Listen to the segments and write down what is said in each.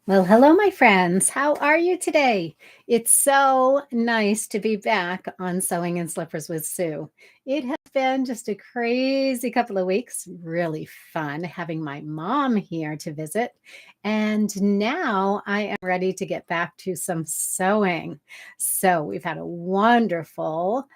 Well, hello, my friends. How are you today? It's so nice to be back on Sewing and Slippers with Sue. It has been just a crazy couple of weeks, really fun having my mom here to visit. And now I am ready to get back to some sewing. So we've had a wonderful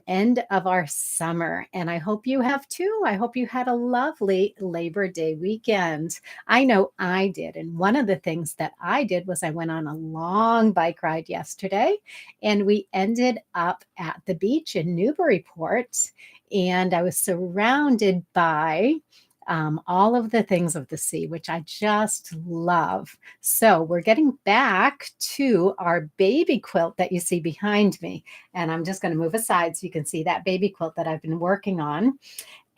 end of our summer, and I hope you have too. I hope you had a lovely Labor Day weekend. I know I did. And one of the things that I did was I went on a long bike ride yesterday and we ended up at the beach in Newburyport. And I was surrounded by all of the things of the sea, which I just love. So we're getting back to our baby quilt that you see behind me. And I'm just going to move aside so you can see that baby quilt that I've been working on.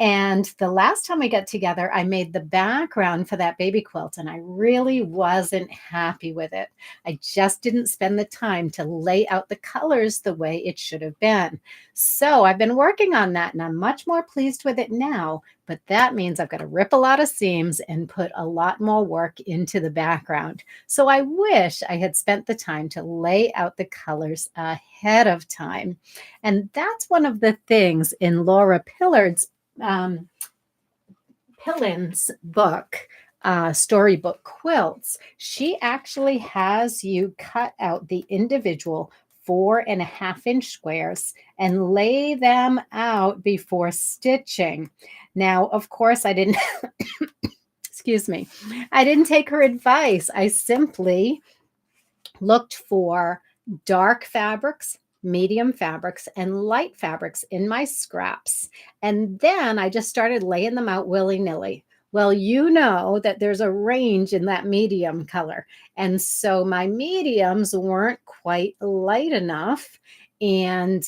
And the last time we got together, I made the background for that baby quilt, and I really wasn't happy with it. I just didn't spend the time to lay out the colors the way it should have been. So I've been working on that, and I'm much more pleased with it now. But that means I've got to rip a lot of seams and put a lot more work into the background. So I wish I had spent the time to lay out the colors ahead of time. And that's one of the things in Laura um, Pillin's book, Storybook Quilts. She actually has you cut out the individual 4.5 inch squares and lay them out before stitching. Now, of course, I didn't, excuse me, I didn't take her advice. I simply looked for dark fabrics, medium fabrics, and light fabrics in my scraps. And then I just started laying them out willy nilly. Well, you know that there's a range in that medium color. And so my mediums weren't quite light enough. And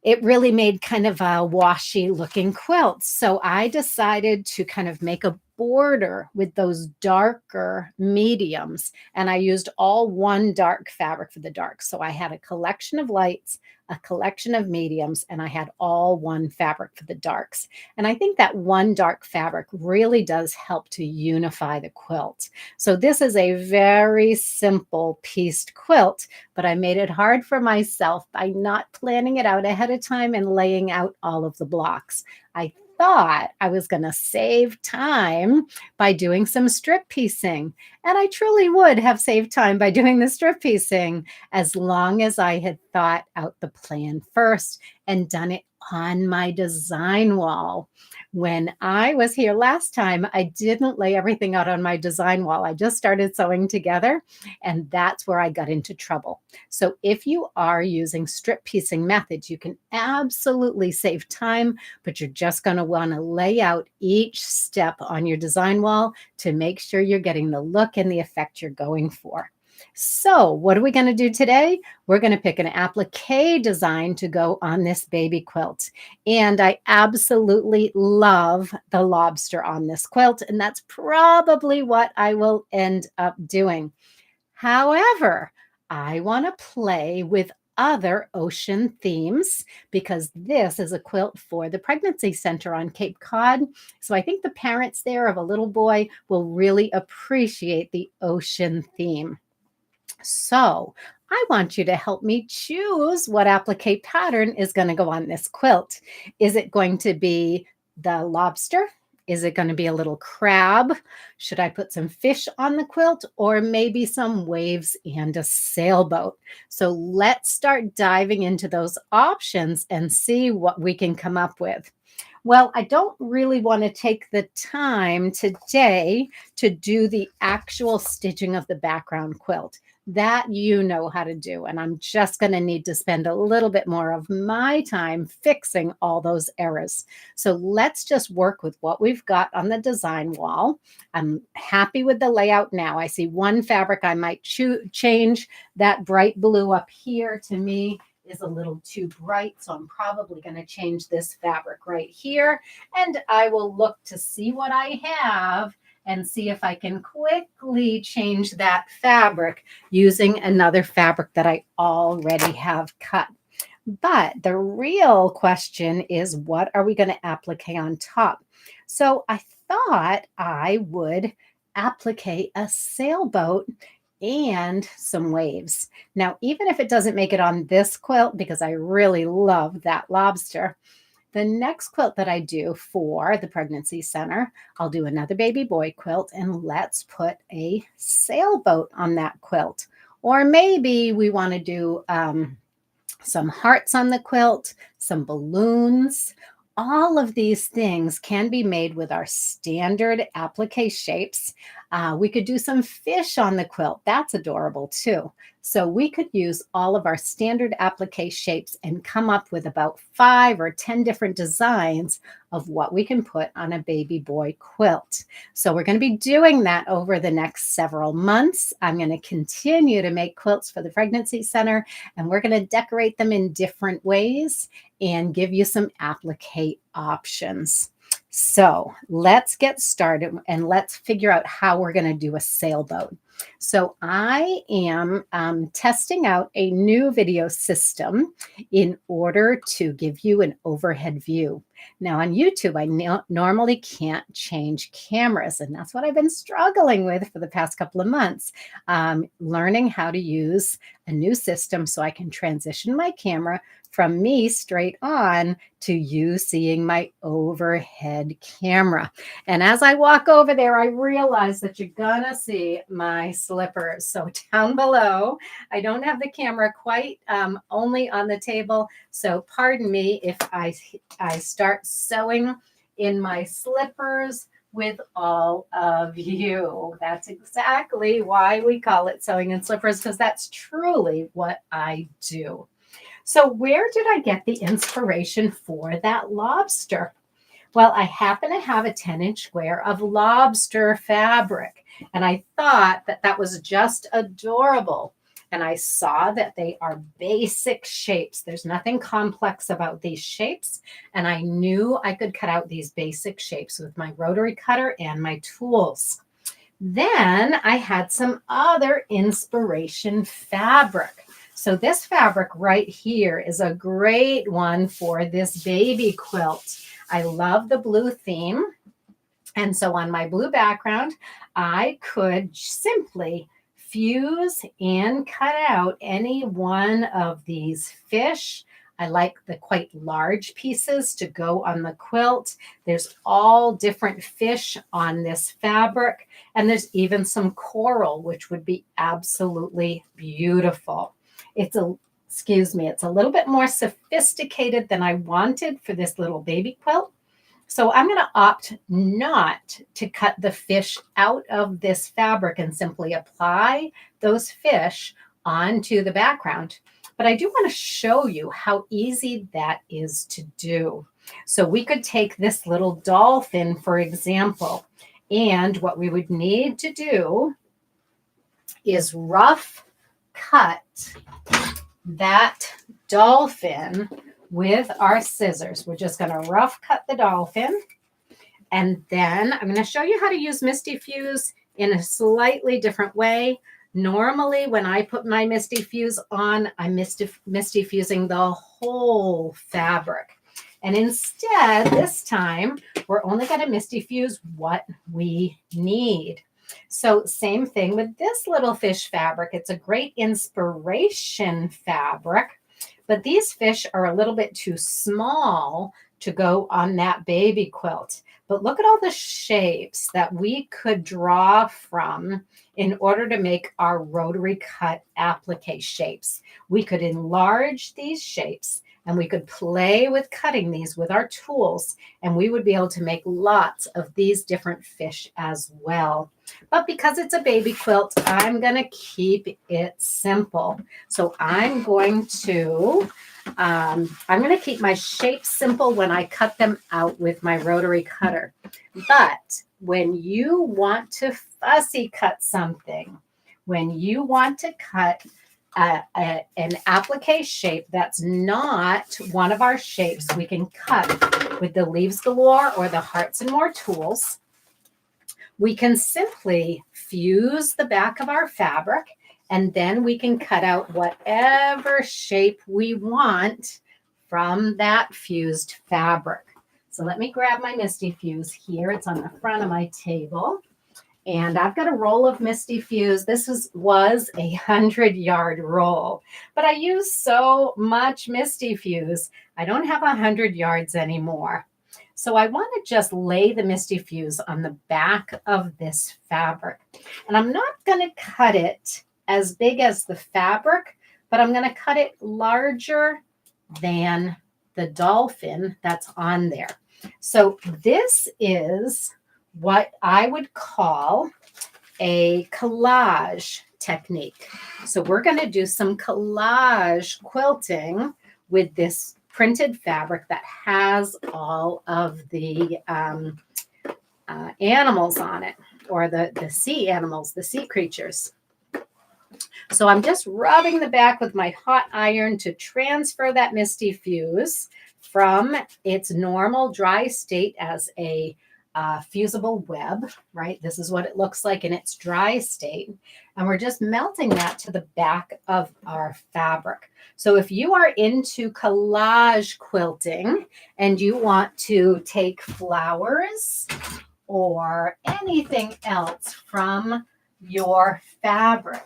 it really made kind of a washy looking quilt. So I decided to kind of make a border with those darker mediums. And I used all one dark fabric for the dark. So I had a collection of lights, a collection of mediums, and I had all one fabric for the darks. And I think that one dark fabric really does help to unify the quilt. So this is a very simple pieced quilt, but I made it hard for myself by not planning it out ahead of time and laying out all of the blocks. I thought I was going to save time by doing some strip piecing. And I truly would have saved time by doing the strip piecing as long as I had thought out the plan first and done it on my design wall. When I was here last time, I didn't lay everything out on my design wall. I just started sewing together, and that's where I got into trouble. So if you are using strip piecing methods, you can absolutely save time, but you're just going to want to lay out each step on your design wall to make sure you're getting the look and the effect you're going for. So what are we going to do today? We're going to pick an applique design to go on this baby quilt. And I absolutely love the lobster on this quilt, and that's probably what I will end up doing. However, I want to play with other ocean themes because this is a quilt for the pregnancy center on Cape Cod. So I think the parents there of a little boy will really appreciate the ocean theme. So I want you to help me choose what applique pattern is going to go on this quilt. Is it going to be the lobster? Is it going to be a little crab? Should I put some fish on the quilt or maybe some waves and a sailboat? So let's start diving into those options and see what we can come up with. Well, I don't really want to take the time today to do the actual stitching of the background quilt. That you know how to do. And I'm just going to need to spend a little bit more of my time fixing all those errors. So let's just work with what we've got on the design wall. I'm happy with the layout now. I see one fabric I might change. That bright blue up here to me is a little too bright, so I'm probably going to change this fabric right here, and I will look to see what I have and see if I can quickly change that fabric using another fabric that I already have cut. But the real question is, what are we going to applique on top? So I thought I would applique a sailboat and some waves. Now, even if it doesn't make it on this quilt, because I really love that lobster, the next quilt that I do for the pregnancy center, I'll do another baby boy quilt and let's put a sailboat on that quilt. Or maybe we want to do some hearts on the quilt, some balloons. All of these things can be made with our standard applique shapes. We could do some fish on the quilt. That's adorable too. So we could use all of our standard applique shapes and come up with about 5 or 10 different designs of what we can put on a baby boy quilt. So we're going to be doing that over the next several months. I'm going to continue to make quilts for the pregnancy center, and we're going to decorate them in different ways and give you some applique options. So let's get started and let's figure out how we're going to do a sailboat. So I am testing out a new video system in order to give you an overhead view. Now on YouTube, I normally can't change cameras, and that's what I've been struggling with for the past couple of months, learning how to use a new system so I can transition my camera from me straight on to you seeing my overhead camera. And as I walk over there, I realize that you're gonna see my slippers. So down below, I don't have the camera quite only on the table. So pardon me if I start sewing in my slippers with all of you. That's exactly why we call it sewing in slippers, because that's truly what I do. So where did I get the inspiration for that lobster? Well, I happen to have a 10-inch square of lobster fabric, and I thought that that was just adorable. And I saw that they are basic shapes. There's nothing complex about these shapes. And I knew I could cut out these basic shapes with my rotary cutter and my tools. Then I had some other inspiration fabric. So this fabric right here is a great one for this baby quilt. I love the blue theme. And so on my blue background, I could simply fuse and cut out any one of these fish. I like the quite large pieces to go on the quilt. There's all different fish on this fabric, and there's even some coral, which would be absolutely beautiful. It's a little bit more sophisticated than I wanted for this little baby quilt. So I'm going to opt not to cut the fish out of this fabric and simply apply those fish onto the background. But I do want to show you how easy that is to do. So we could take this little dolphin, for example, and what we would need to do is rough cut that dolphin with our scissors. We're just going to rough cut the dolphin. And then I'm going to show you how to use Misty Fuse in a slightly different way. Normally, when I put my Misty Fuse on, I'm Misty Fusing the whole fabric. And instead, this time, we're only going to Misty Fuse what we need. So same thing with this little fish fabric. It's a great inspiration fabric, but these fish are a little bit too small to go on that baby quilt. But look at all the shapes that we could draw from in order to make our rotary cut applique shapes. We could enlarge these shapes, and we could play with cutting these with our tools, and we would be able to make lots of these different fish as well. But because it's a baby quilt, I'm going to keep it simple. So I'm going to keep my shapes simple when I cut them out with my rotary cutter. But when you want to fussy cut something, when you want to cut an applique shape that's not one of our shapes, we can cut with the Leaves Galore or the Hearts and More tools. We can simply fuse the back of our fabric, and then we can cut out whatever shape we want from that fused fabric. So let me grab my Misty Fuse here. It's on the front of my table. And I've got a roll of Misty Fuse. Was a 100-yard roll, but I use so much Misty Fuse, I don't have 100 yards anymore. So I want to just lay the Misty Fuse on the back of this fabric. And I'm not going to cut it as big as the fabric, but I'm going to cut it larger than the dolphin that's on there. So this is what I would call a collage technique. So we're going to do some collage quilting with this printed fabric that has all of the animals on it, or the sea animals, the sea creatures. So I'm just rubbing the back with my hot iron to transfer that Misty Fuse from its normal dry state as a fusible web, right? This is what it looks like in its dry state. And we're just melting that to the back of our fabric. So if you are into collage quilting and you want to take flowers or anything else from your fabric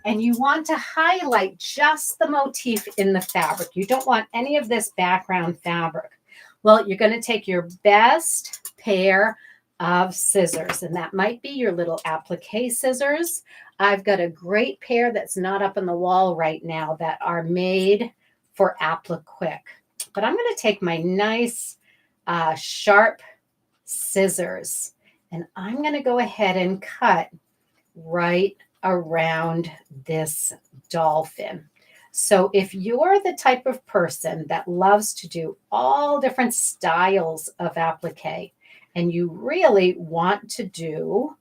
and you want to highlight just the motif in the fabric, you don't want any of this background fabric, well, you're going to take your best pair of scissors, and that might be your little applique scissors. I've got a great pair that's not up on the wall right now that are made for Applique, but I'm going to take my nice sharp scissors and I'm going to go ahead and cut right around this dolphin. So if you're the type of person that loves to do all different styles of applique and you really want to do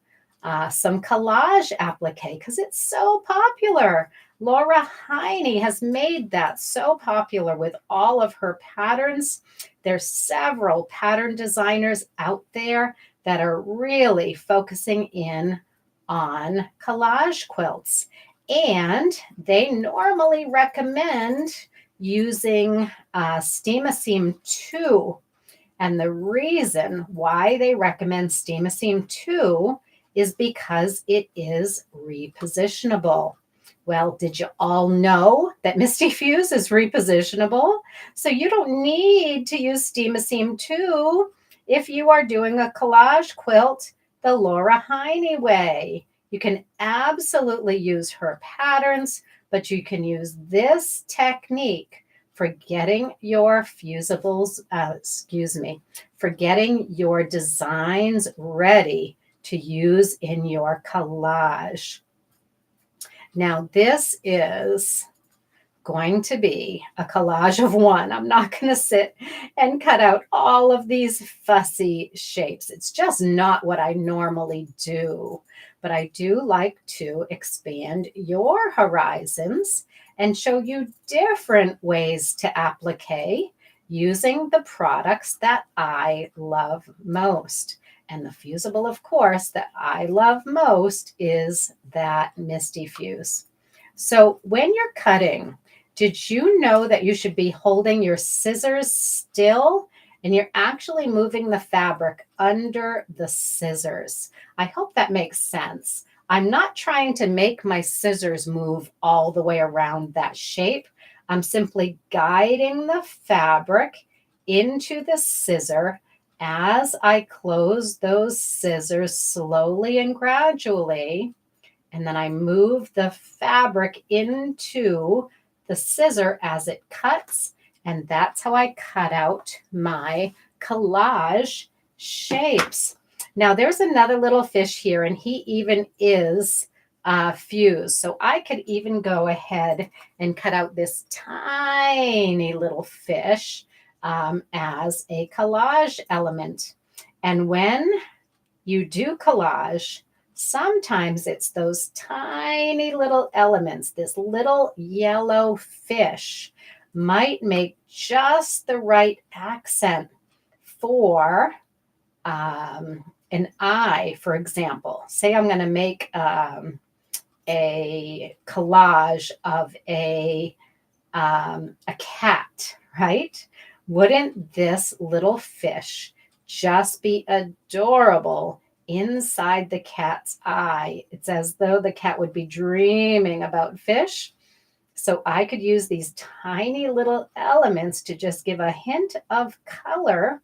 some collage applique because it's so popular. Laura Heine has made that so popular with all of her patterns. There's several pattern designers out there that are really focusing in on collage quilts. And they normally recommend using Steam-A-Seam 2. And the reason why they recommend Steam-A-Seam 2 is because it is repositionable. Well, did you all know that Misty Fuse is repositionable? So you don't need to use Steam-A-Seam 2 if you are doing a collage quilt the Laura Heine way. You can absolutely use her patterns, but you can use this technique for getting your fusibles, for getting your designs ready to use in your collage. Now, this is going to be a collage of one. I'm not going to sit and cut out all of these fussy shapes. It's just not what I normally do. But I do like to expand your horizons and show you different ways to applique using the products that I love most. And the fusible, of course, that I love most is that Misty Fuse. So when you're cutting, did you know that you should be holding your scissors still and you're actually moving the fabric under the scissors? I hope that makes sense. I'm not trying to make my scissors move all the way around that shape. I'm simply guiding the fabric into the scissor as I close those scissors slowly and gradually. And then I move the fabric into the scissor as it cuts, and that's how I cut out my collage shapes. Now there's another little fish here, and he even is fused. So I could even go ahead and cut out this tiny little fish as a collage element. And when you do collage, sometimes it's those tiny little elements, this little yellow fish might make just the right accent for an eye, for example. Say I'm going to make a collage of a cat, right? Wouldn't this little fish just be adorable inside the cat's eye. It's as though the cat would be dreaming about fish. So I could use these tiny little elements to just give a hint of color.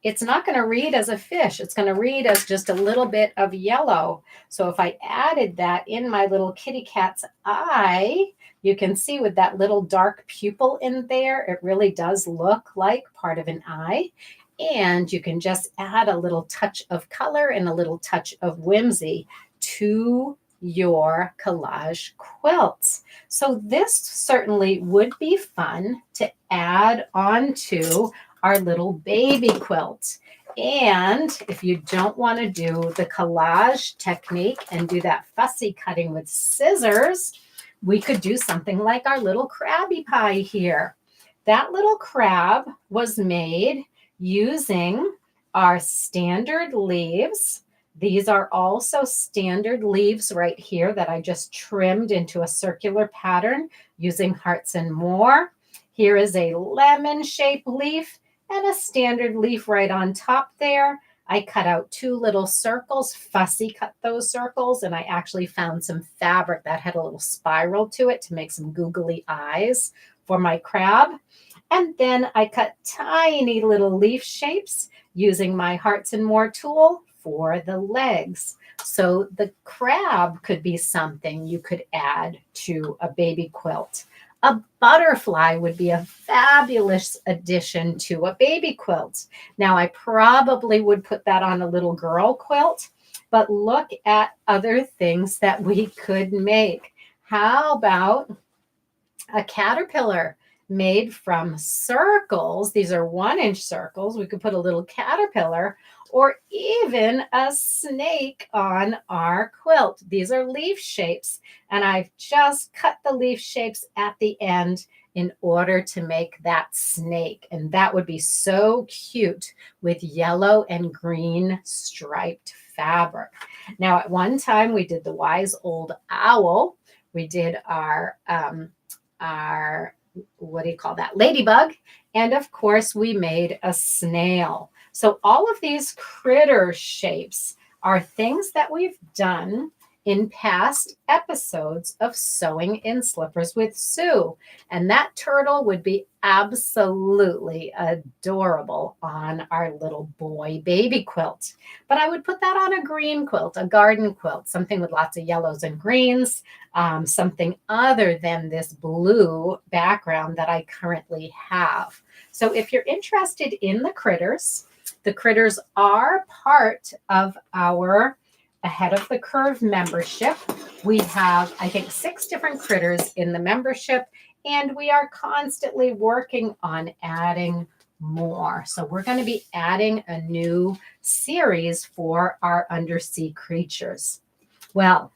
It's not going to read as a fish. It's going to read as just a little bit of yellow. So if I added that in my little kitty cat's eye, you can see with that little dark pupil in there, it really does look like part of an eye. And you can just add a little touch of color and a little touch of whimsy to your collage quilts. So this certainly would be fun to add onto our little baby quilt. And if you don't want to do the collage technique and do that fussy cutting with scissors, we could do something like our little Krabby Pie here. That little crab was made using our standard leaves. These are also standard leaves right here that I just trimmed into a circular pattern using hearts and more. Here is a lemon-shaped leaf and a standard leaf right on top there. I cut out 2 little circles, fussy cut those circles, and I actually found some fabric that had a little spiral to it to make some googly eyes for my crab. And then I cut tiny little leaf shapes using my hearts and more tool for the legs. So the crab could be something you could add to a baby quilt. A butterfly would be a fabulous addition to a baby quilt. Now, I probably would put that on a little girl quilt, but look at other things that we could make. How about a caterpillar made from circles? These are 1-inch circles. We could put a little caterpillar or even a snake on our quilt. These are leaf shapes, and I've just cut the leaf shapes at the end in order to make that snake. And that would be so cute with yellow and green striped fabric. Now, at one time, we did the wise old owl. We did our what do you call that? Ladybug. And of course, we made a snail. So all of these critter shapes are things that we've done in past episodes of Sewing in Slippers with Sue. And that turtle would be absolutely adorable on our little boy baby quilt. But I would put that on a green quilt, a garden quilt, something with lots of yellows and greens, something other than this blue background that I currently have. So if you're interested in the critters are part of our Ahead of the Curve membership. We have, I think, 6 different critters in the membership, and we are constantly working on adding more. So we're going to be adding a new series for our undersea creatures. Well,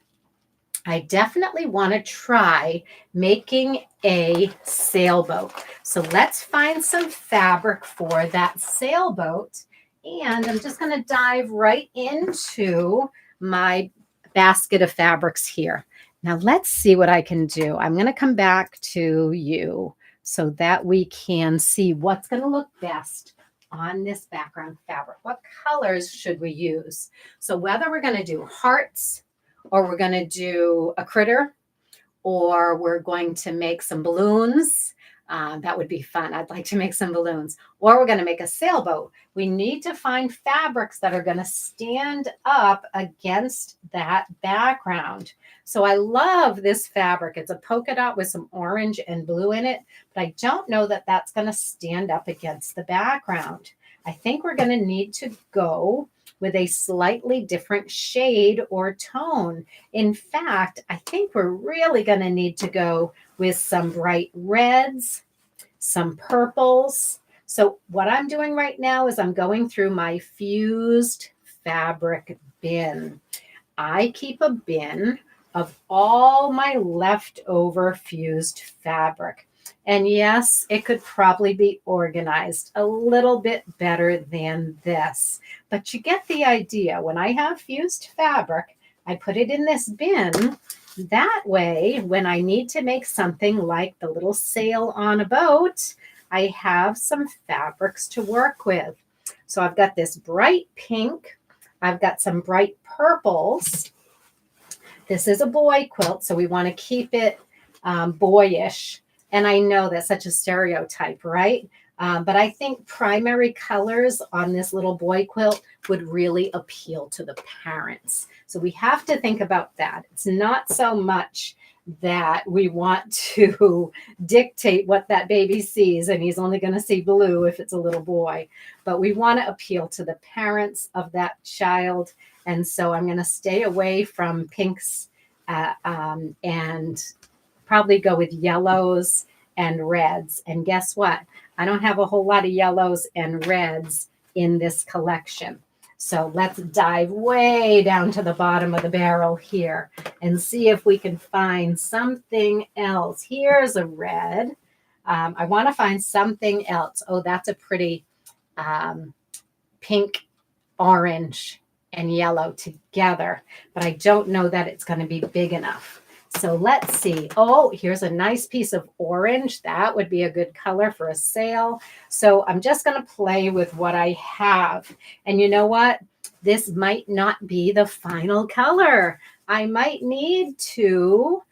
I definitely want to try making a sailboat. So let's find some fabric for that sailboat. And I'm just going to dive right into my basket of fabrics here. Now let's see what I can do. I'm going to come back to you so that we can see what's going to look best on this background fabric. What colors should we use? So whether we're going to do hearts or we're going to do a critter or we're going to make some balloons, that would be fun. I'd like to make some balloons. Or we're going to make a sailboat. We need to find fabrics that are going to stand up against that background. So I love this fabric. It's a polka dot with some orange and blue in it, but I don't know that that's going to stand up against the background. I think we're going to need to go with a slightly different shade or tone. In fact, I think we're really going to need to go with some bright reds, some purples. So what I'm doing right now is I'm going through my fused fabric bin. I keep a bin of all my leftover fused fabric. And yes, it could probably be organized a little bit better than this. But you get the idea. When I have fused fabric, I put it in this bin. That way, when I need to make something like the little sail on a boat, I have some fabrics to work with. So I've got this bright pink I've got some bright purples. This is a boy quilt, so we want to keep it boyish. And I know that's such a stereotype, right? But I think primary colors on this little boy quilt would really appeal to the parents. So we have to think about that. It's not so much that we want to dictate what that baby sees, and he's only going to see blue if it's a little boy, but we want to appeal to the parents of that child. And so I'm going to stay away from pinks and probably go with yellows and reds. And guess what? I don't have a whole lot of yellows and reds in this collection. So let's dive way down to the bottom of the barrel here and see if we can find something else. Here's a red. I want to find something else. Oh, that's a pretty pink, orange, and yellow together, but I don't know that it's going to be big enough. So let's see. Oh, here's a nice piece of orange. That would be a good color for a sail. So I'm just going to play with what I have. And you know what? This might not be the final color. I might need to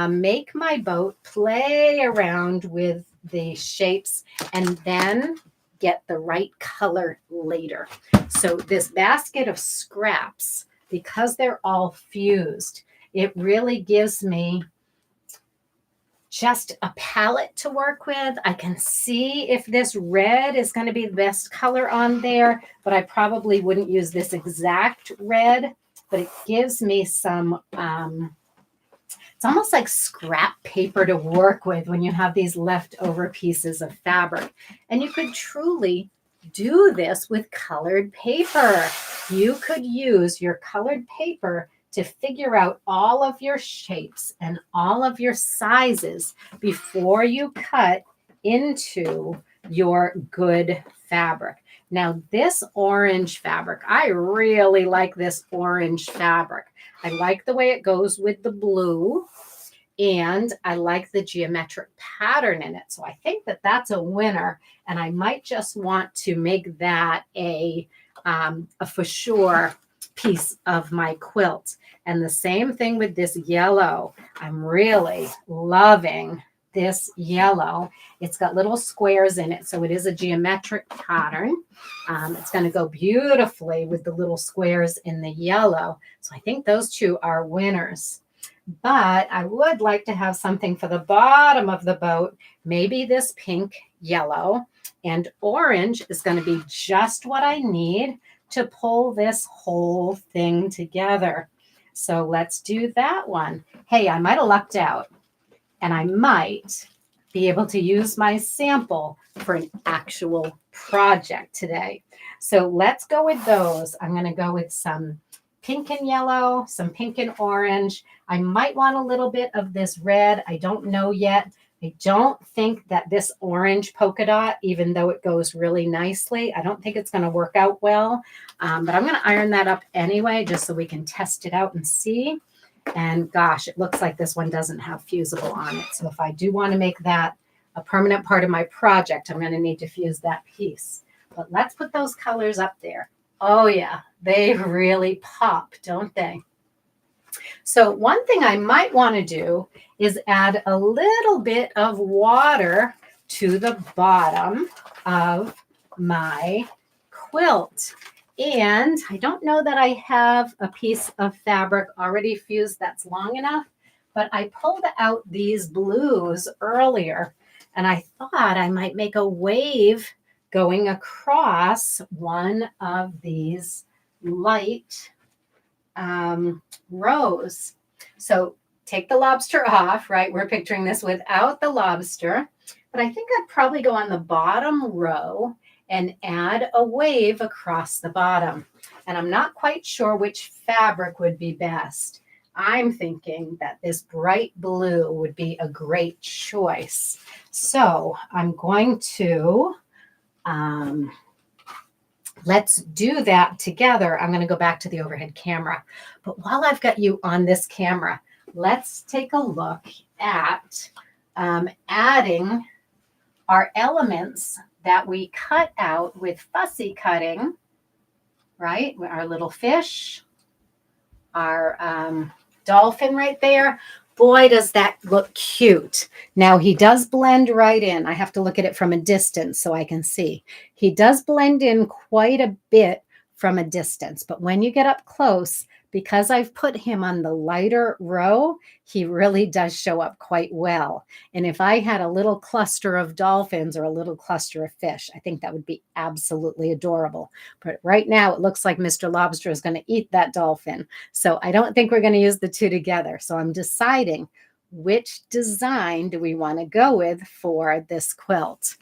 make my boat play around with the shapes and then get the right color later. So this basket of scraps, because they're all fused, it really gives me just a palette to work with. I can see if this red is going to be the best color on there, but I probably wouldn't use this exact red, but it gives me some, it's almost like scrap paper to work with when you have these leftover pieces of fabric. And you could truly do this with colored paper. You could use your colored paper to figure out all of your shapes and all of your sizes before you cut into your good fabric. Now, this orange fabric, I really like this orange fabric. I like the way it goes with the blue, and I like the geometric pattern in it. So I think that that's a winner, and I might just want to make that a for sure piece of my quilt. And the same thing with this yellow. I'm really loving this yellow. It's got little squares in it, so it is a geometric pattern. It's going to go beautifully with the little squares in the yellow. So I think those two are winners. But I would like to have something for the bottom of the boat. Maybe this pink, yellow, and orange is going to be just what I need to pull this whole thing together. So let's do that one. Hey, I might have lucked out, and I might be able to use my sample for an actual project today. So let's go with those. I'm going to go with some pink and yellow, some pink and orange. I might want a little bit of this red. I don't know yet. I don't think that this orange polka dot, even though it goes really nicely, I don't think it's going to work out well. But I'm going to iron that up anyway, just so we can test it out and see. And gosh, it looks like this one doesn't have fusible on it. So if I do want to make that a permanent part of my project, I'm going to need to fuse that piece. But let's put those colors up there. Oh yeah, they really pop, don't they? So one thing I might want to do is add a little bit of water to the bottom of my quilt. And I don't know that I have a piece of fabric already fused that's long enough, but I pulled out these blues earlier, and I thought I might make a wave going across one of these light rows. So take the lobster off, right? We're picturing this without the lobster, but I think I'd probably go on the bottom row and add a wave across the bottom. And I'm not quite sure which fabric would be best. I'm thinking that this bright blue would be a great choice. So I'm going to, let's do that together. I'm going to go back to the overhead camera. But while I've got you on this camera, let's take a look at adding our elements that we cut out with fussy cutting right? Our little fish, our dolphin right there. Boy, does that look cute. Now he does blend right in. I have to look at it from a distance so I can see. He does blend in quite a bit from a distance, but when you get up close, because I've put him on the lighter row, he really does show up quite well. And if I had a little cluster of dolphins or a little cluster of fish, I think that would be absolutely adorable. But right now it looks like Mr. Lobster is going to eat that dolphin. So I don't think we're going to use the two together. So I'm deciding which design do we want to go with for this quilt.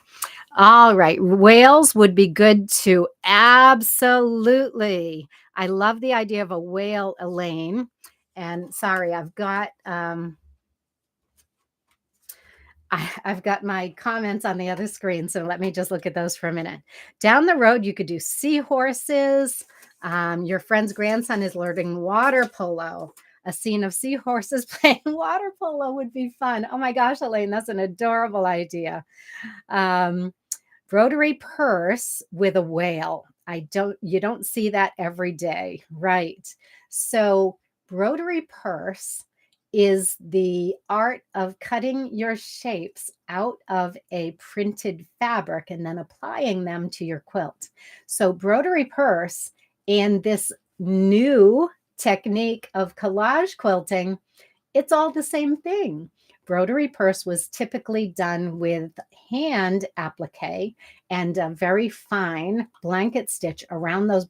All right, whales would be good too. Absolutely. I love the idea of a whale, Elaine. And sorry, I've got my comments on the other screen, so let me just look at those for a minute. Down the road, you could do seahorses. Your friend's grandson is learning water polo. A scene of seahorses playing water polo would be fun. Oh my gosh, Elaine, that's an adorable idea. Rotary purse with a whale. You don't see that every day, right? So rotary purse is the art of cutting your shapes out of a printed fabric and then applying them to your quilt. So rotary purse and this new technique of collage quilting, it's all the same thing. Rotary purse was typically done with hand applique and a very fine blanket stitch around those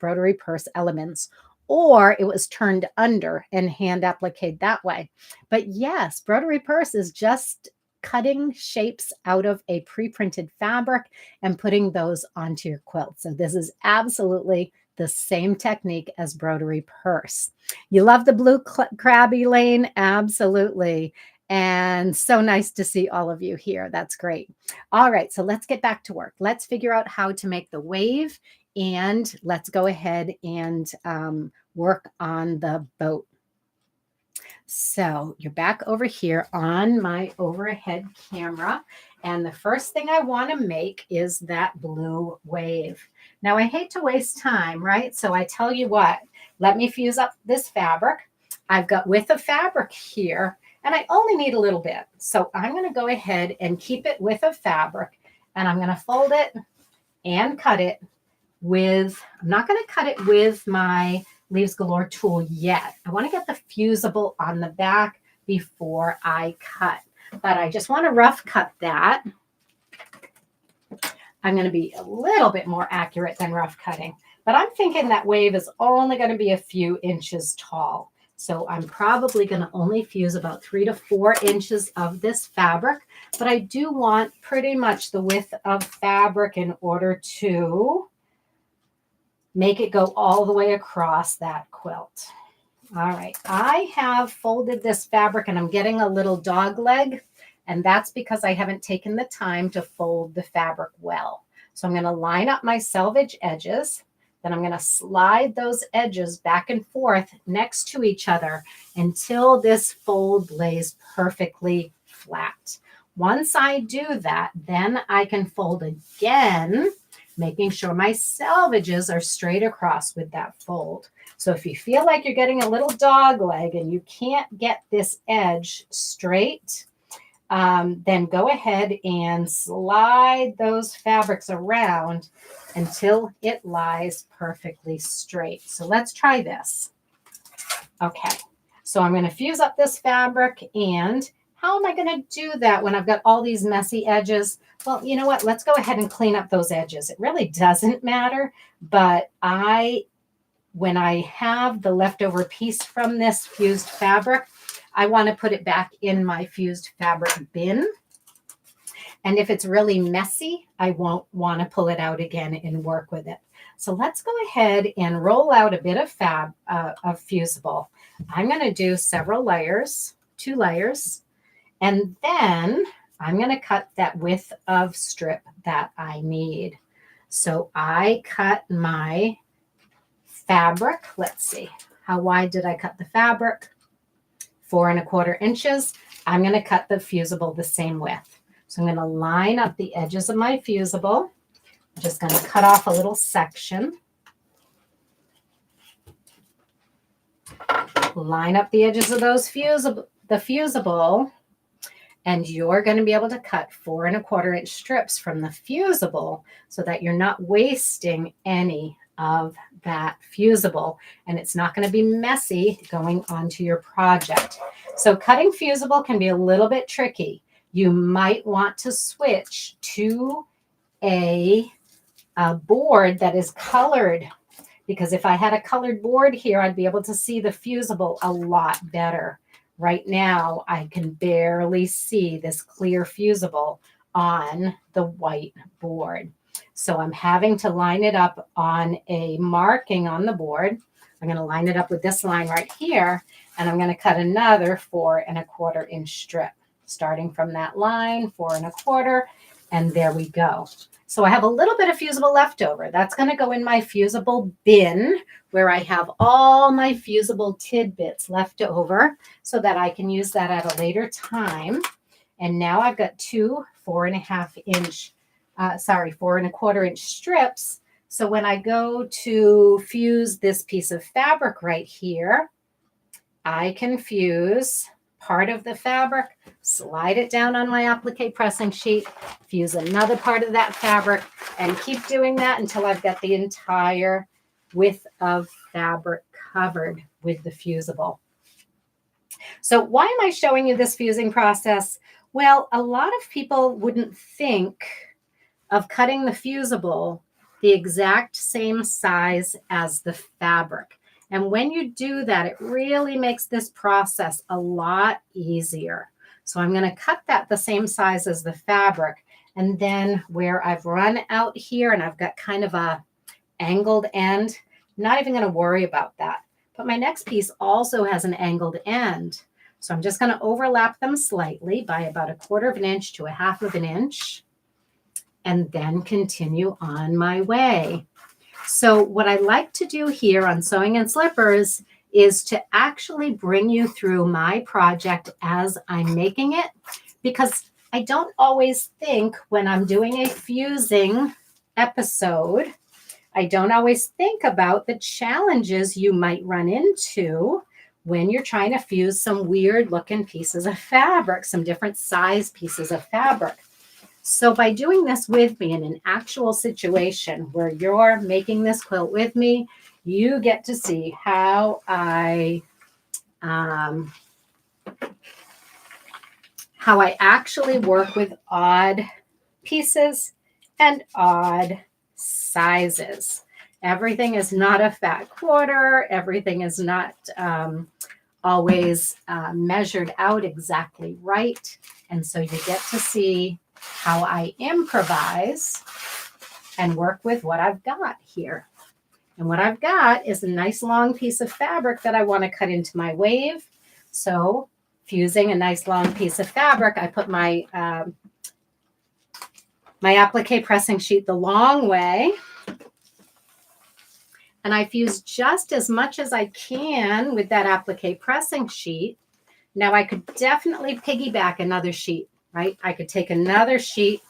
rotary purse elements, or it was turned under and hand appliqued that way. But yes, rotary purse is just cutting shapes out of a pre-printed fabric and putting those onto your quilt. So this is absolutely the same technique as rotary purse. You love the blue crab, Elaine? Absolutely. And so nice to see all of you here. That's great. All right, so let's get back to work. Let's figure out how to make the wave, and let's go ahead and work on the boat. So you're back over here on my overhead camera. And the first thing I want to make is that blue wave. Now, I hate to waste time, right? So I tell you what, let me fuse up this fabric. I've got width of fabric here, and I only need a little bit. So I'm going to go ahead and keep it width of fabric, and I'm going to fold it and cut it with, I'm not going to cut it with my Leaves Galore tool yet. I want to get the fusible on the back before I cut, but I just want to rough cut that. I'm going to be a little bit more accurate than rough cutting, but I'm thinking that wave is only going to be a few inches tall. So I'm probably going to only fuse about 3 to 4 inches of this fabric, but I do want pretty much the width of fabric in order to make it go all the way across that quilt. All right, I have folded this fabric and I'm getting a little dog leg, and that's because I haven't taken the time to fold the fabric well. So I'm going to line up my selvage edges. Then I'm going to slide those edges back and forth next to each other until this fold lays perfectly flat. Once I do that, then I can fold again, making sure my selvages are straight across with that fold. So if you feel like you're getting a little dog leg and you can't get this edge straight, then go ahead and slide those fabrics around until it lies perfectly straight. So let's try this. Okay, so I'm going to fuse up this fabric, and how am I going to do that when I've got all these messy edges? Well, you know what? Let's go ahead and clean up those edges. It really doesn't matter, but when I have the leftover piece from this fused fabric, I want to put it back in my fused fabric bin. And if it's really messy, I won't want to pull it out again and work with it. So let's go ahead and roll out a bit of fusible. I'm going to do several layers, 2 layers, and then I'm going to cut that width of strip that I need. So I cut my fabric. Let's see, how wide did I cut the fabric? 4 1/4 inches. I'm going to cut the fusible the same width. So I'm going to line up the edges of my fusible. I'm just going to cut off a little section. line up the edges of those fusible, and you're going to be able to cut 4 1/4 inch strips from the fusible so that you're not wasting any of that fusible, and it's not going to be messy going onto your project. So cutting fusible can be a little bit tricky. You might want to switch to a board that is colored, because if I had a colored board here, I'd be able to see the fusible a lot better. Right now, I can barely see this clear fusible on the white board. So I'm having to line it up on a marking on the board. I'm going to line it up with this line right here, and I'm going to cut another 4 1/4 inch strip, starting from that line, 4 1/4, and there we go. So I have a little bit of fusible left over. That's going to go in my fusible bin, where I have all my fusible tidbits left over so that I can use that at a later time. And now I've got two 4 1/4 inch strips. So when I go to fuse this piece of fabric right here, I can fuse part of the fabric, slide it down on my applique pressing sheet, fuse another part of that fabric, and keep doing that until I've got the entire width of fabric covered with the fusible. So why am I showing you this fusing process? Well, a lot of people wouldn't think of cutting the fusible the exact same size as the fabric. And when you do that, it really makes this process a lot easier. So I'm going to cut that the same size as the fabric. And then where I've run out here and I've got kind of a angled end, I'm not even going to worry about that. But my next piece also has an angled end. So I'm just going to overlap them slightly by about 1/4 inch to 1/2 inch, and then continue on my way. So what I like to do here on Sewing and Slippers is to actually bring you through my project as I'm making it, because I don't always think when I'm doing a fusing episode, I don't always think about the challenges you might run into when you're trying to fuse some weird looking pieces of fabric, some different size pieces of fabric. So by doing this with me in an actual situation where you're making this quilt with me, you get to see how I actually work with odd pieces and odd sizes. Everything is not a fat quarter. Everything is not always measured out exactly right. And so you get to see how I improvise and work with what I've got here. And what I've got is a nice long piece of fabric that I want to cut into my wave. So fusing a nice long piece of fabric, I put my my applique pressing sheet the long way, and I fuse just as much as I can with that applique pressing sheet. Now I could definitely piggyback another sheet, right? I could take another sheet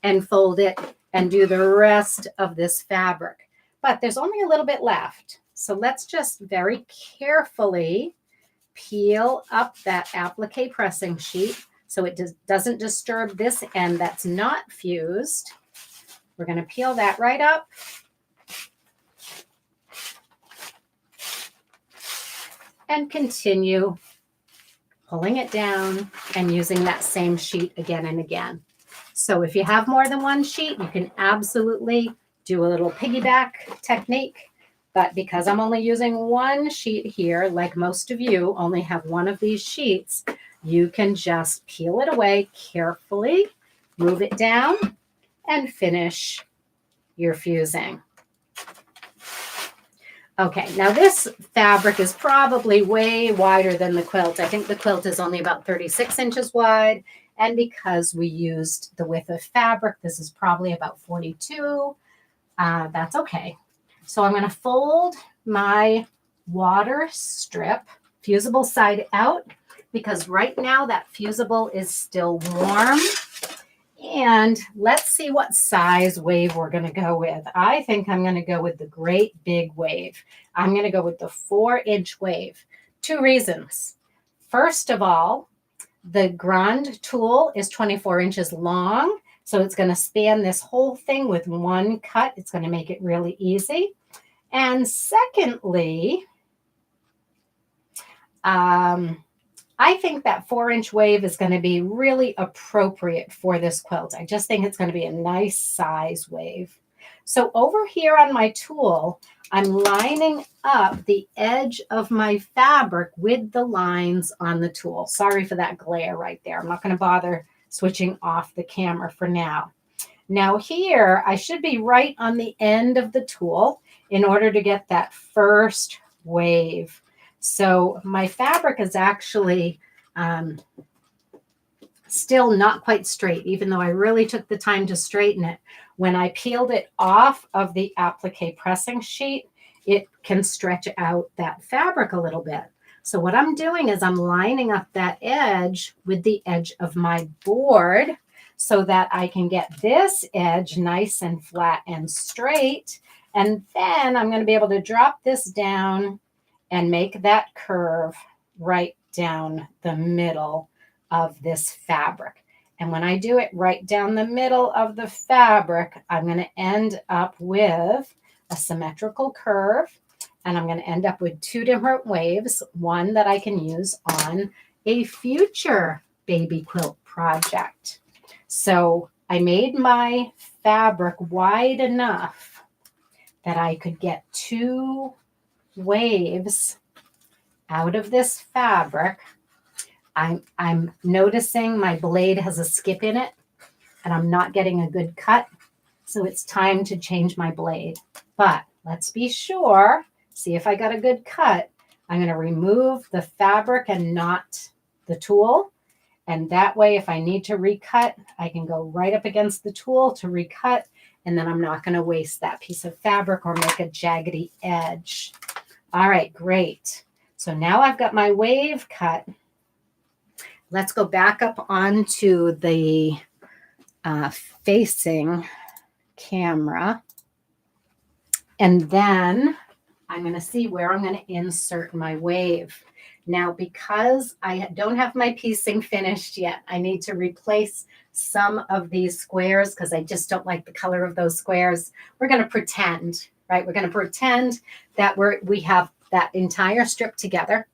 and fold it and do the rest of this fabric. But there's only a little bit left. So let's just very carefully peel up that applique pressing sheet so it doesn't disturb this end that's not fused. We're going to peel that right up. And continue pulling it down and using that same sheet again and again. So if you have more than one sheet, you can absolutely do a little piggyback technique. But because I'm only using one sheet here, like most of you only have one of these sheets, you can just peel it away carefully, move it down, and finish your fusing. Okay, now this fabric is probably way wider than the quilt. I think the quilt is only about 36 inches wide. And because we used the width of fabric, this is probably about 42. That's okay. So I'm going to fold my water strip, fusible side out, because right now that fusible is still warm. And let's see what size wave we're going to go with. I think I'm going to go with the great big wave. I'm going to go with the 4-inch wave, Two reasons. First of all, the Grand tool is 24 inches long, so it's going to span this whole thing with one cut. It's going to make it really easy. And secondly, I think that 4-inch wave is going to be really appropriate for this quilt. I just think it's going to be a nice size wave. So over here on my tool, I'm lining up the edge of my fabric with the lines on the tool. Sorry for that glare right there. I'm not going to bother switching off the camera for now. Now here, I should be right on the end of the tool in order to get that first wave. So my fabric is actually still not quite straight, even though I really took the time to straighten it. When I peeled it off of the applique pressing sheet, it can stretch out that fabric a little bit. So what I'm doing is I'm lining up that edge with the edge of my board so that I can get this edge nice and flat and straight. And then I'm going to be able to drop this down and make that curve right down the middle of this fabric. And when I do it right down the middle of the fabric, I'm going to end up with a symmetrical curve, and I'm going to end up with two different waves, one that I can use on a future baby quilt project. So I made my fabric wide enough that I could get two waves out of this fabric. I'm noticing my blade has a skip in it and I'm not getting a good cut. So it's time to change my blade. But let's be sure, see if I got a good cut. I'm going to remove the fabric and not the tool. And that way, if I need to recut, I can go right up against the tool to recut. And then I'm not going to waste that piece of fabric or make a jaggedy edge. All right, great. So now I've got my wave cut. Let's go back up onto the facing camera. And then I'm going to see where I'm going to insert my wave. Now, because I don't have my piecing finished yet, I need to replace some of these squares because I just don't like the color of those squares. We're going to pretend, right? We're going to pretend that we have that entire strip together,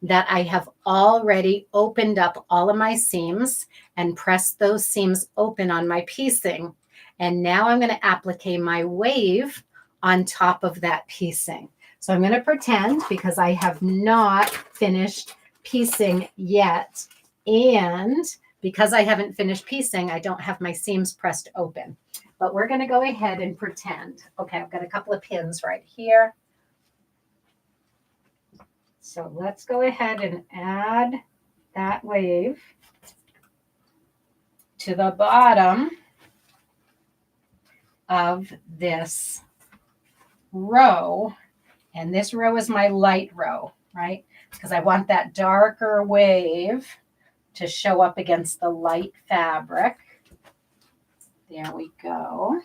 that I have already opened up all of my seams and pressed those seams open on my piecing. And now I'm going to applique my wave on top of that piecing. So I'm going to pretend, because I have not finished piecing yet. And because I haven't finished piecing, I don't have my seams pressed open. But we're going to go ahead and pretend. Okay, I've got a couple of pins right here. So let's go ahead and add that wave to the bottom of this row. And this row is my light row, right? Because I want that darker wave to show up against the light fabric. There we go.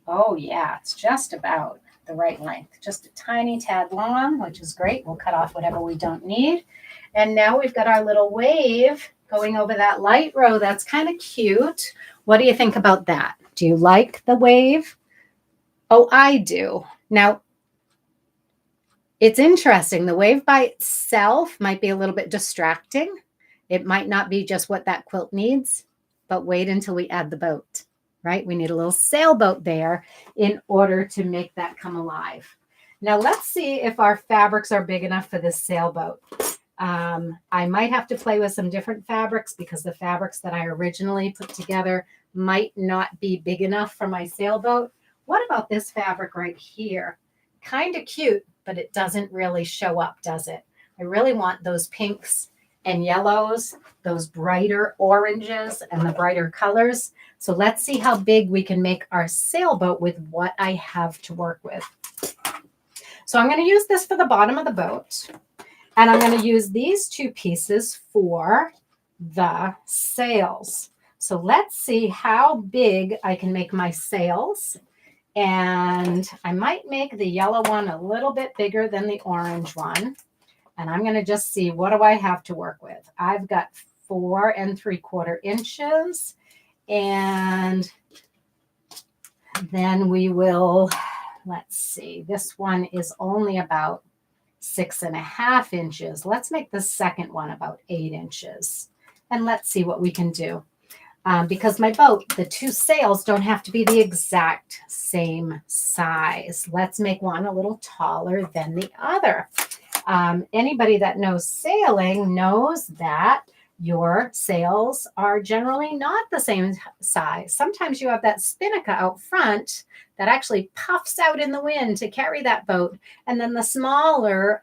Oh yeah, it's just about the right length, just a tiny tad long, which is great. We'll cut off whatever we don't need. And now we've got our little wave going over that light row. That's kind of cute. What do you think about that? Do you like the wave? Oh, I do. Now, it's interesting. The wave by itself might be a little bit distracting. It might not be just what that quilt needs, but wait until we add the boat, right? We need a little sailboat there in order to make that come alive. Now let's see if our fabrics are big enough for this sailboat. I might have to play with some different fabrics because the fabrics that I originally put together might not be big enough for my sailboat. What about this fabric right here? Kind of cute, but it doesn't really show up, does it? I really want those pinks and yellows, those brighter oranges and the brighter colors. So let's see how big we can make our sailboat with what I have to work with. So I'm going to use this for the bottom of the boat. And I'm going to use these two pieces for the sails. So let's see how big I can make my sails. And I might make the yellow one a little bit bigger than the orange one. And I'm going to just see, what do I have to work with? I've got 4 3/4 inches. And then we will, let's see, this one is only about 6.5 inches. Let's make the second one about 8 inches. And let's see what we can do. Because my boat, the 2 sails don't have to be the exact same size. Let's make one a little taller than the other. Anybody that knows sailing knows that your sails are generally not the same size. Sometimes you have that spinnaker out front that actually puffs out in the wind to carry that boat, and then the smaller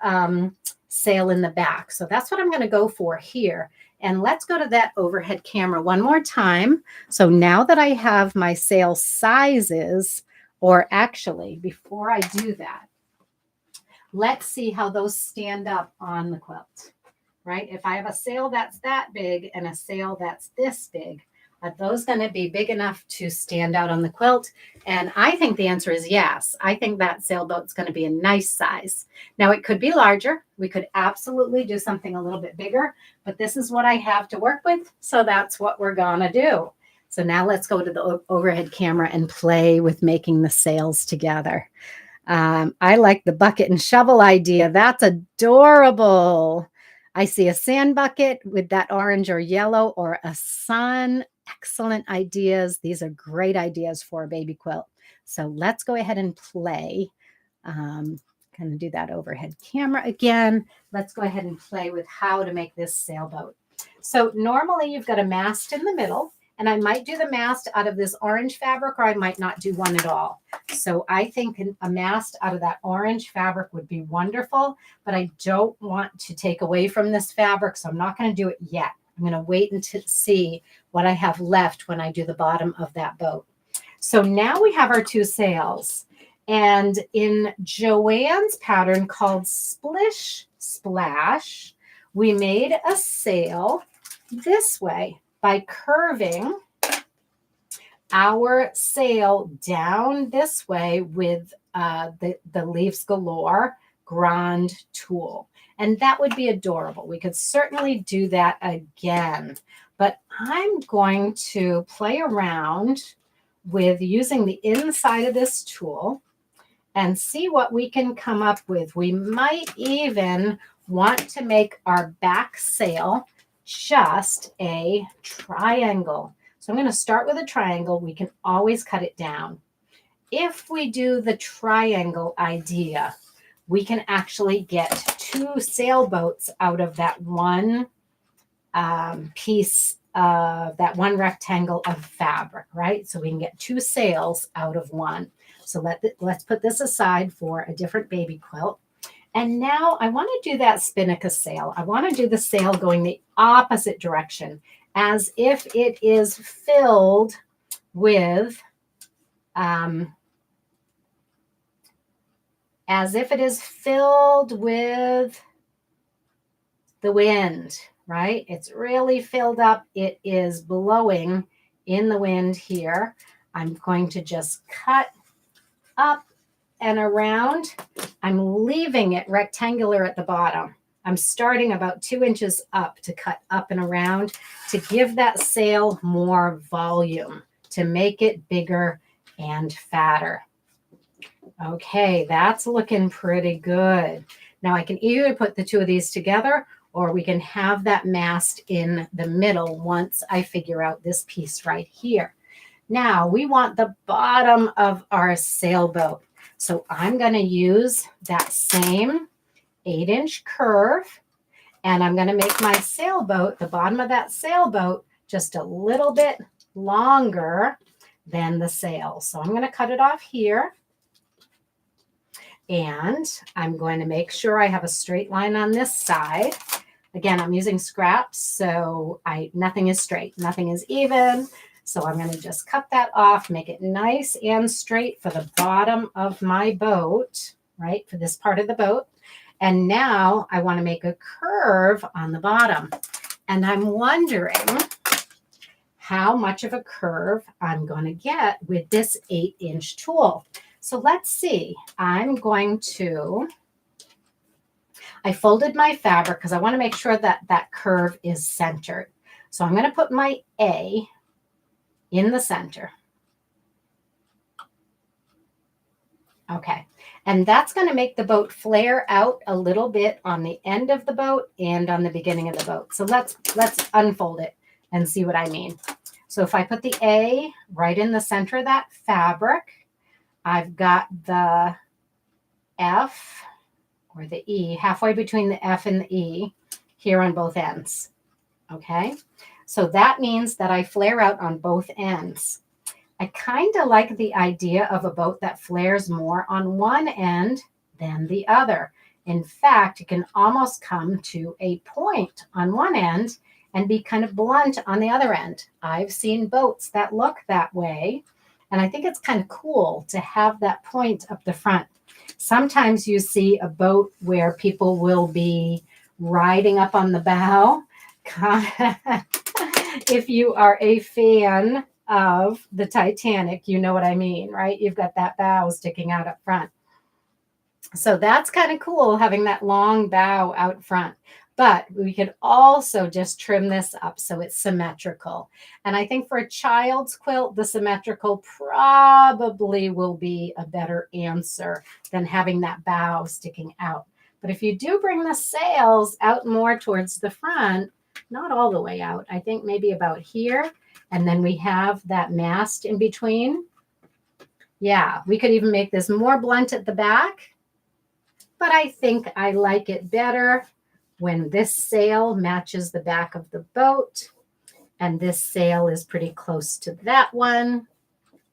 sail in the back. So that's what I'm going to go for here. And let's go to that overhead camera one more time. So now that I have my sail sizes, or actually, before I do that, let's see how those stand up on the quilt, right? If I have a sail that's that big and a sail that's this big, are those going to be big enough to stand out on the quilt? And I think the answer is yes. I think that sailboat's going to be a nice size. Now, it could be larger. We could absolutely do something a little bit bigger, but this is what I have to work with, so that's what we're going to do. So now let's go to the overhead camera and play with making the sails together. I like the bucket and shovel idea. That's adorable. I see a sand bucket with that orange or yellow, or a sun. Excellent ideas. These are great ideas for a baby quilt. So let's go ahead and play. Going to do that overhead camera again. Let's go ahead and play with how to make this sailboat. So normally you've got a mast in the middle, and I might do the mast out of this orange fabric, or I might not do one at all. So I think a mast out of that orange fabric would be wonderful, but I don't want to take away from this fabric, so I'm not going to do it yet. I'm going to wait until see what I have left when I do the bottom of that boat. So now we have our 2 sails. And in Joanne's pattern called Splish Splash, we made a sail this way by curving our sail down this way with the Leaves Galore Grand tool. And that would be adorable. We could certainly do that again. But I'm going to play around with using the inside of this tool and see what we can come up with. We might even want to make our back sail just a triangle. So I'm going to start with a triangle. We can always cut it down. If we do the triangle idea, we can actually get 2 sailboats out of that one piece of that one rectangle of fabric, right? So we can get 2 sails out of one. So let's put this aside for a different baby quilt. And now I want to do that spinnaker sail. I want to do the sail going the opposite direction, as if it is filled with the wind, right? It's really filled up. It is blowing in the wind here. I'm going to just cut up and around. I'm leaving it rectangular at the bottom. I'm starting about 2 inches up to cut up and around to give that sail more volume, to make it bigger and fatter. Okay, that's looking pretty good. Now I can either put the 2 of these together, or we can have that mast in the middle once I figure out this piece right here. Now we want the bottom of our sailboat. So I'm going to use that same 8-inch curve, and I'm going to make my sailboat, the bottom of that sailboat, just a little bit longer than the sail. So I'm going to cut it off here. And I'm going to make sure I have a straight line on this side. Again, I'm using scraps, so nothing is straight, nothing is even. So I'm going to just cut that off, make it nice and straight for the bottom of my boat, right, for this part of the boat. And now I want to make a curve on the bottom. And I'm wondering how much of a curve I'm going to get with this 8-inch tool. So let's see. I'm going to I folded my fabric because I want to make sure that that curve is centered. So I'm going to put my A in the center. Okay. And that's going to make the boat flare out a little bit on the end of the boat and on the beginning of the boat. So let's unfold it and see what I mean. So if I put the A right in the center of that fabric, I've got the F or the E halfway between the F and the E here on both ends. Okay. So that means that I flare out on both ends. I kind of like the idea of a boat that flares more on one end than the other. In fact, it can almost come to a point on one end and be kind of blunt on the other end. I've seen boats that look that way, and I think it's kind of cool to have that point up the front. Sometimes you see a boat where people will be riding up on the bow. If you are a fan of the Titanic, you know what I mean, right? You've got that bow sticking out up front. So that's kind of cool, having that long bow out front. But we could also just trim this up so it's symmetrical. And I think for a child's quilt, the symmetrical probably will be a better answer than having that bow sticking out. But if you do bring the sails out more towards the front, not all the way out, I think maybe about here, and then we have that mast in between. Yeah, we could even make this more blunt at the back, but I think I like it better when this sail matches the back of the boat, and this sail is pretty close to that one.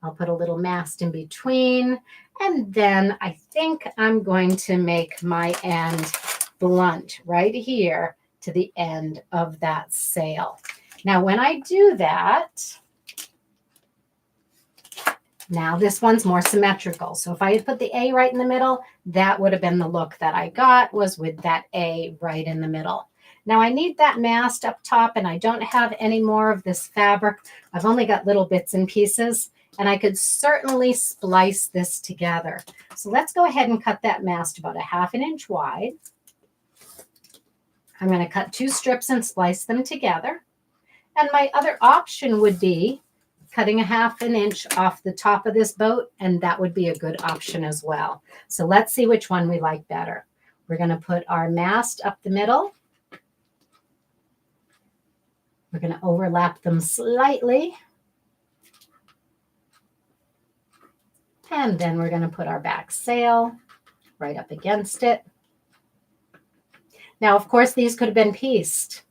I'll put a little mast in between, and then I think I'm going to make my end blunt right here to the end of that sail. Now, when I do that, now this one's more symmetrical. So if I had put the A right in the middle, that would have been the look that I got, was with that A right in the middle. Now I need that mast up top, and I don't have any more of this fabric. I've only got little bits and pieces, and I could certainly splice this together. So let's go ahead and cut that mast about 1/2 inch wide. I'm going to cut 2 strips and splice them together. And my other option would be cutting 1/2 inch off the top of this boat, and that would be a good option as well. So let's see which one we like better. We're going to put our mast up the middle. We're going to overlap them slightly. And then we're going to put our back sail right up against it. Now, of course, these could have been pieced,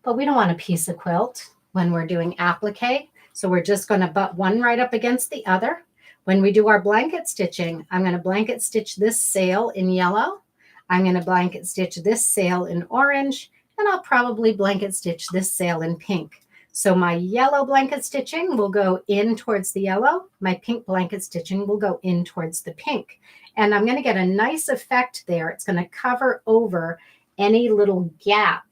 but we don't want to piece a quilt when we're doing applique. So we're just going to butt one right up against the other. When we do our blanket stitching, I'm going to blanket stitch this sail in yellow. I'm going to blanket stitch this sail in orange, and I'll probably blanket stitch this sail in pink. So my yellow blanket stitching will go in towards the yellow. My pink blanket stitching will go in towards the pink. And I'm going to get a nice effect there. It's going to cover over any little gap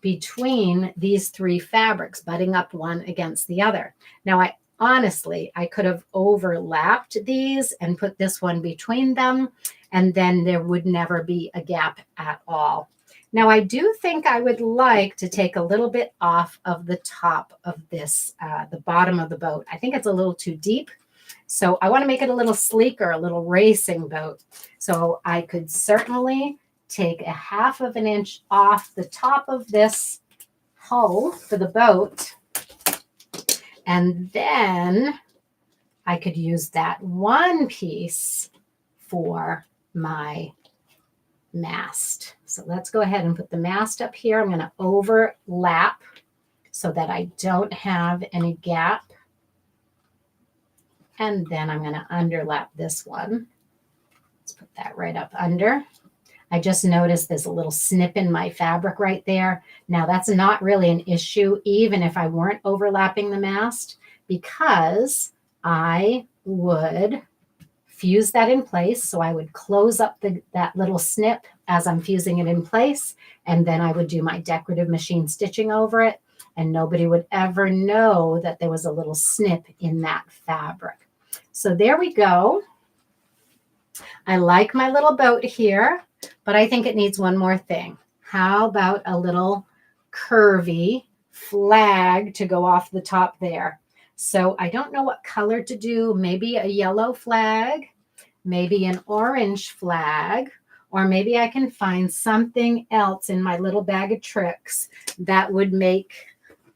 between these 3 fabrics, butting up one against the other. Now, I could have overlapped these and put this one between them, and then there would never be a gap at all. Now, I do think I would like to take a little bit off of the top of this, the bottom of the boat. I think it's a little too deep. So I want to make it a little sleeker, a little racing boat. So I could certainly take 1/2 inch off the top of this hull for the boat. And then I could use that one piece for my mast. So let's go ahead and put the mast up here. I'm going to overlap so that I don't have any gap. And then I'm going to underlap this one. Let's put that right up under. I just noticed there's a little snip in my fabric right there. Now that's not really an issue, even if I weren't overlapping the mast, because I would fuse that in place. So I would close up that little snip as I'm fusing it in place, and then I would do my decorative machine stitching over it, and nobody would ever know that there was a little snip in that fabric. So there we go. I like my little boat here. but I think it needs one more thing. How about a little curvy flag to go off the top there? So I don't know what color to do. Maybe a yellow flag, maybe an orange flag, or maybe I can find something else in my little bag of tricks that would make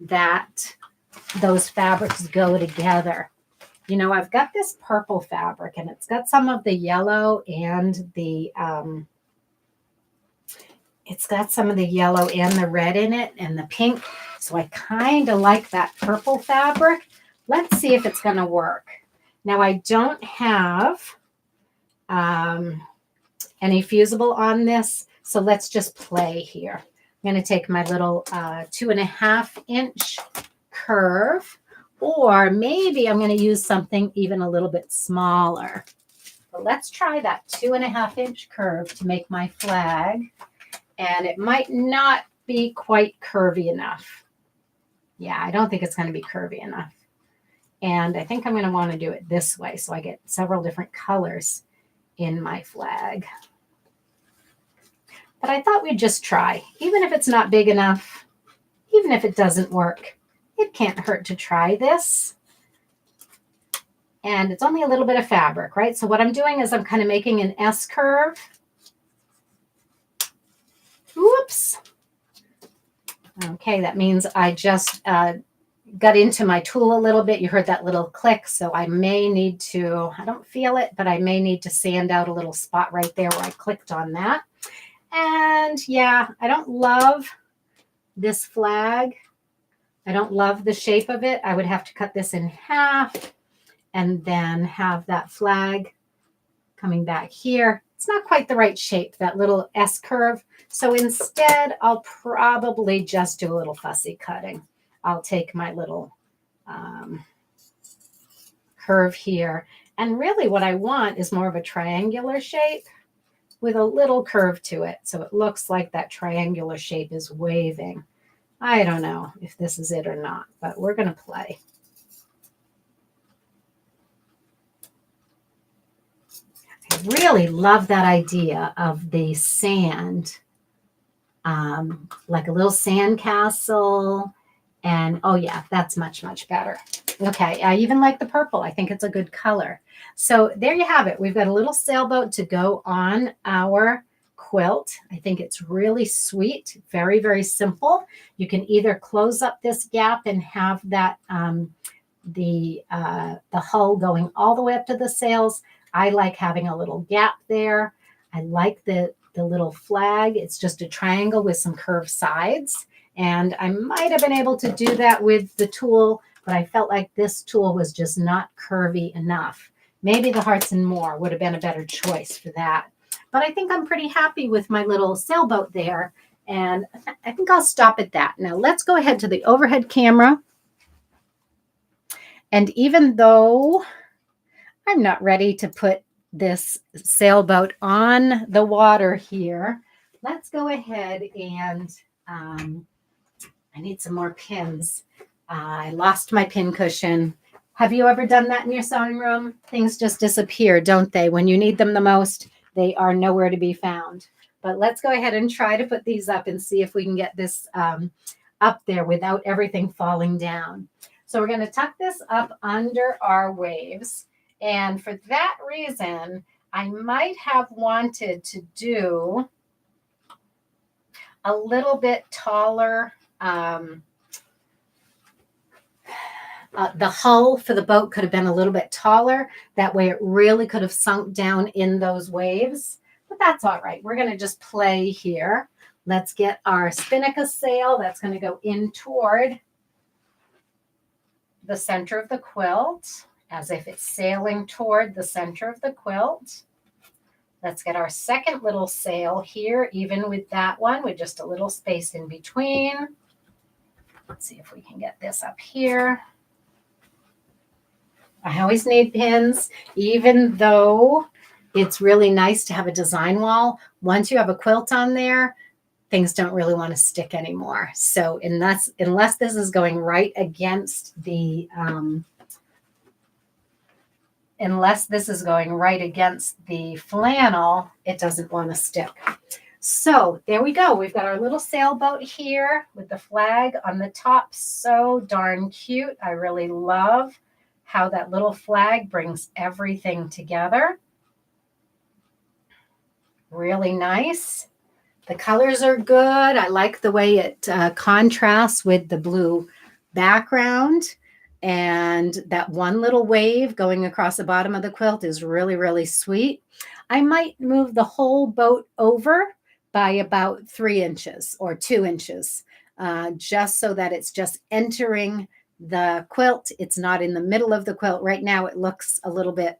those fabrics go together. You know, I've got this purple fabric and it's got some of the yellow and the red in it and the pink. So I kind of like that purple fabric. Let's see if it's going to work. Now I don't have any fusible on this, so let's just play here. I'm going to take my little 2.5-inch curve, or maybe I'm going to use something even a little bit smaller. But let's try that 2.5-inch curve to make my flag, and it might not be quite curvy enough. Yeah, I don't think it's going to be curvy enough. And I think I'm going to want to do it this way so I get several different colors in my flag. But I thought we'd just try. Even if it's not big enough, even if it doesn't work, it can't hurt to try this. And it's only a little bit of fabric, right? So what I'm doing is I'm kind of making an S curve. Whoops. Okay, that means I just got into my tool a little bit. You heard that little click, so I may need to, I don't feel it, but I may need to sand out a little spot right there where I clicked on that. And yeah, I don't love this flag. I don't love the shape of it. I would have to cut this in half and then have that flag coming back here. It's not quite the right shape, that little S curve. So instead, I'll probably just do a little fussy cutting. I'll take my little curve here. And really what I want is more of a triangular shape with a little curve to it. So it looks like that triangular shape is waving. I don't know if this is it or not, but we're going to play. I really love that idea of the sand, like a little sand castle. And oh yeah, that's much, much better. Okay, I even like the purple. I think it's a good color. So there you have it. We've got a little sailboat to go on our quilt. I think it's really sweet, very, very simple. You can either close up this gap and have that the hull going all the way up to the sails. I like having a little gap there. I like the little flag. It's just a triangle with some curved sides. And I might have been able to do that with the tool, but I felt like this tool was just not curvy enough. Maybe the Hearts and More would have been a better choice for that. But I think I'm pretty happy with my little sailboat there. And I think I'll stop at that. Now let's go ahead to the overhead camera. And even though I'm not ready to put this sailboat on the water here, let's go ahead and I need some more pins. I lost my pin cushion. Have you ever done that in your sewing room? Things just disappear, don't they? When you need them the most, they are nowhere to be found. But let's go ahead and try to put these up and see if we can get this up there without everything falling down. So we're going to tuck this up under our waves. And for that reason, I might have wanted to do a little bit taller. The hull for the boat could have been a little bit taller. That way it really could have sunk down in those waves. But that's all right. We're going to just play here. Let's get our spinnaker sail. That's going to go in toward the center of the quilt, as if it's sailing toward the center of the quilt. Let's get our second little sail here, even with that one, with just a little space in between. Let's see if we can get this up here. I always need pins, even though it's really nice to have a design wall. Once you have a quilt on there, things don't really want to stick anymore. So unless this is going right against the unless this is going right against the flannel, it doesn't want to stick. So there we go. We've got our little sailboat here with the flag on the top. So darn cute. I really love how that little flag brings everything together. Really nice. The colors are good. I like the way it contrasts with the blue background. And that one little wave going across the bottom of the quilt is really, really sweet. I might move the whole boat over by about 3 inches or 2 inches, just so that it's just entering the quilt. It's not in the middle of the quilt. Right now, it looks a little bit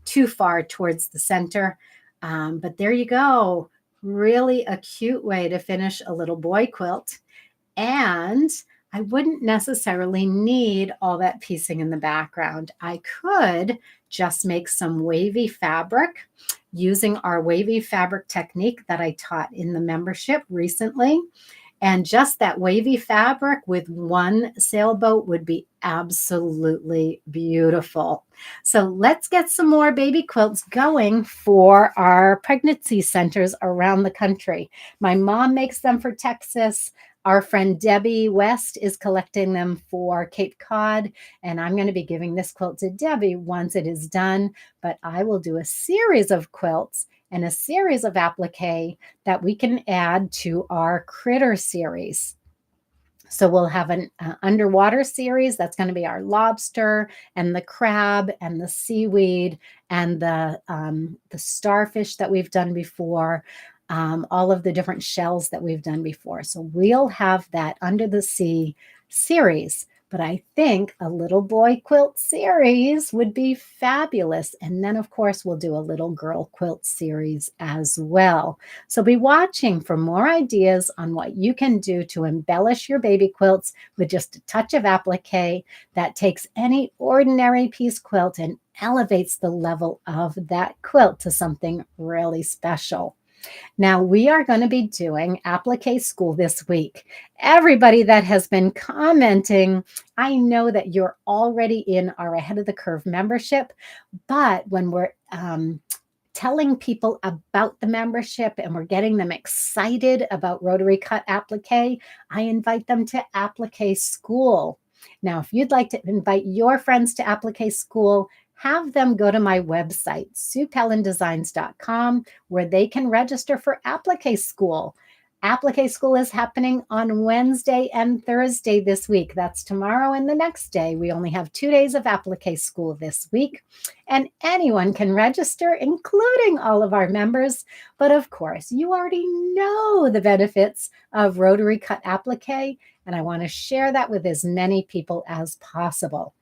too far towards the center. But there you go. Really a cute way to finish a little boy quilt. And I wouldn't necessarily need all that piecing in the background. I could just make some wavy fabric using our wavy fabric technique that I taught in the membership recently. And just that wavy fabric with one sailboat would be absolutely beautiful. So let's get some more baby quilts going for our pregnancy centers around the country. My mom makes them for Texas. Our friend Debbie West is collecting them for Cape Cod, and I'm going to be giving this quilt to Debbie once it is done. But I will do a series of quilts and a series of applique that we can add to our critter series. So we'll have an underwater series that's going to be our lobster and the crab and the seaweed and the starfish that we've done before, all of the different shells that we've done before. So we'll have that under the sea series. But I think a little boy quilt series would be fabulous. And then, of course, we'll do a little girl quilt series as well. So be watching for more ideas on what you can do to embellish your baby quilts with just a touch of applique that takes any ordinary piece quilt and elevates the level of that quilt to something really special. Now, we are going to be doing applique school this week. Everybody that has been commenting, I know that you're already in our Ahead of the Curve membership, but when we're telling people about the membership and we're getting them excited about rotary cut applique, I invite them to applique school. Now, if you'd like to invite your friends to applique school, have them go to my website, SuePellinDesigns.com, where they can register for applique school. Applique school is happening on Wednesday and Thursday this week. That's tomorrow and the next day. We only have 2 days of applique school this week, and anyone can register, including all of our members. But of course, you already know the benefits of rotary cut applique, and I want to share that with as many people as possible.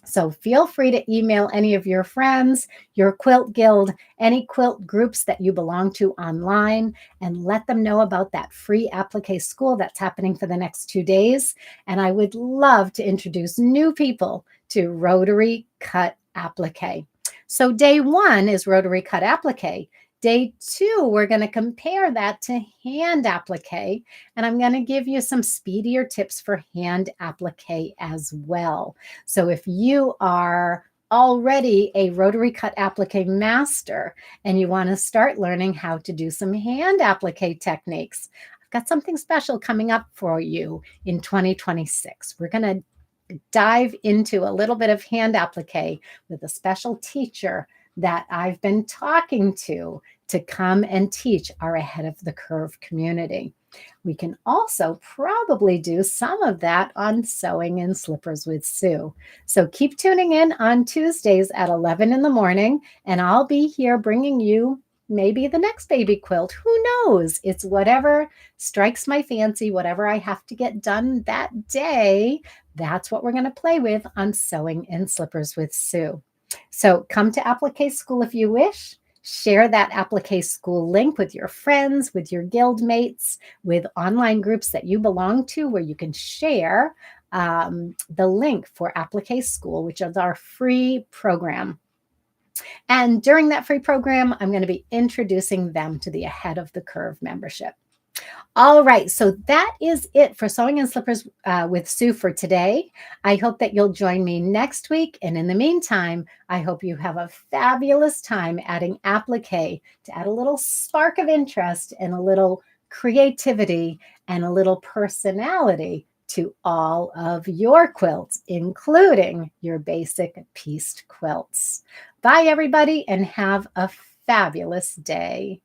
So feel free to email any of your friends, your quilt guild, any quilt groups that you belong to online, and let them know about that free applique school that's happening for the next 2 days. And I would love to introduce new people to rotary cut applique. So day 1 is rotary cut applique. Day 2, we're going to compare that to hand applique, and I'm going to give you some speedier tips for hand applique as well. So if you are already a rotary cut applique master and you want to start learning how to do some hand applique techniques, I've got something special coming up for you in 2026. We're going to dive into a little bit of hand applique with a special teacher that I've been talking to come and teach our Ahead of the Curve community. We can also probably do some of that on Sewing in Slippers with Sue. So keep tuning in on Tuesdays at 11 in the morning, and I'll be here bringing you maybe the next baby quilt. Who knows? It's whatever strikes my fancy, whatever I have to get done that day. That's what we're going to play with on Sewing in Slippers with Sue. So come to applique school if you wish. Share that applique school link with your friends, with your guild mates, with online groups that you belong to, where you can share the link for applique school, which is our free program. And during that free program, I'm going to be introducing them to the Ahead of the Curve membership. All right, so that is it for Sewing and Slippers with Sue for today. I hope that you'll join me next week. And in the meantime, I hope you have a fabulous time adding applique to add a little spark of interest and a little creativity and a little personality to all of your quilts, including your basic pieced quilts. Bye, everybody, and have a fabulous day.